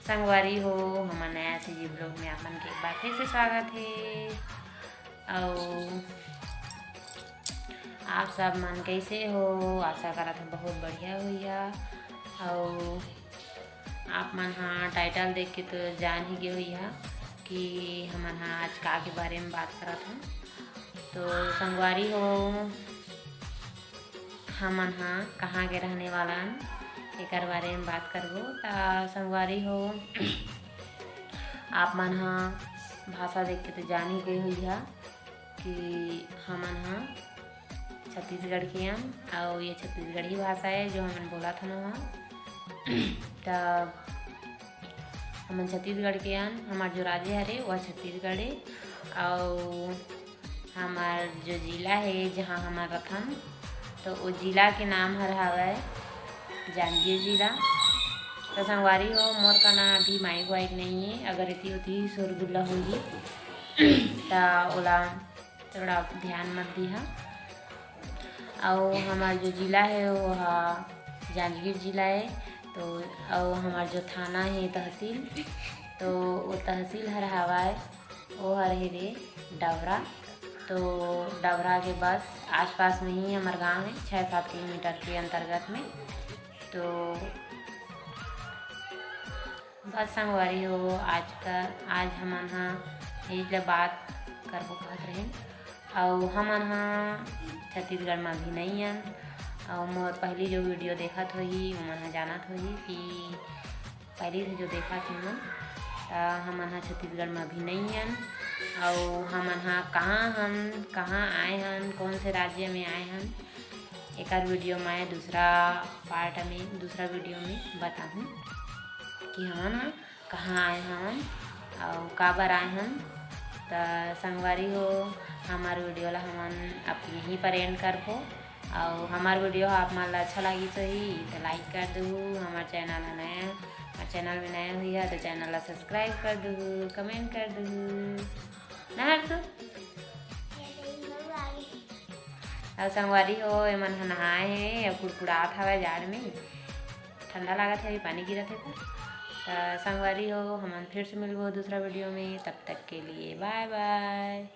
संगवारी हो हमार नया से जी ब्लॉग में आपन के एक बार फिर से स्वागत है। और आप सब मन कैसे हो? आशा करत हो बहुत बढ़िया हुईया। और आप मन हाँ टाइटल देख के तो जान ही गए हुईया कि हमन हाँ आज का के बारे में बात करत हूँ। तो संगवारी हो हमन हाँ कहाँ के रहने वाला एकर बारे में बात करबो। ता संगवारी हो आप मन हाँ भाषा देख के तो जान ही गए हुईया कि हमन हाँ छत्तीसगढ़ के हम और ये छत्तीसगढ़ी भाषा है जो हमन बोला था ना वहाँ। तब हमन छत्तीसगढ़ के हन, हमार जो राज्य हरे वह छत्तीसगढ़ है। और हमार जो जिला है जहाँ हमार रथन तो वो जिला के नाम हर हवय जांजगीर जिला। तो संगवारी हो मोर का ना अभी माइक वाइक नहीं है, अगर इतनी होती शोरगुल्ला होगी तो ओला थोड़ा ध्यान मत दिहा। और हमार जो जिला है वो जांजगीर जिला है। तो और हमार जो थाना है तहसील तो वो तहसील हर हवाए वो हर है रे डबरा। तो डबरा के बस आसपास में ही हमार गांव है 6-7 किलोमीटर के अंतर्गत में। तो बस संगवारी हो आज हमन हाँ यही बात करबो कहत रहे। और हमन हाँ छत्तीसगढ़ में भी नहीं हन। और मोर पहली जो वीडियो देखत होही ओमन हाँ जानत होही कि पहली से जो देखत ही हमन हाँ छत्तीसगढ़ में भी नहीं हन। और हमन हाँ कहाँ आए हन, कौन से राज्य में आए हन, एक वीडियो मैं दूसरा वीडियो में बताऊँ कि हमन हाँ कहाँ आए हन और काबर आए हन। तो संगवारी हो हमार वीडियो ला हमन अब यहीं पर एंड करबो। और हमार वीडियो आप मन ला अच्छा लगी सही तो लाइक कर दू। हमार चैनल में नया हुई है तो चैनल ला सब्सक्राइब कर दू, कमेंट कर दू ना तो। और संगवारी हो एमन ह नहाए हे और कुड़कुड़ात हवे जाड़ में, ठंडा लागत है, अभी पानी गिरत है। तो संगवारी हो हमन फिर से मिलबो दूसरा वीडियो में, तब तक के लिए बाय बाय।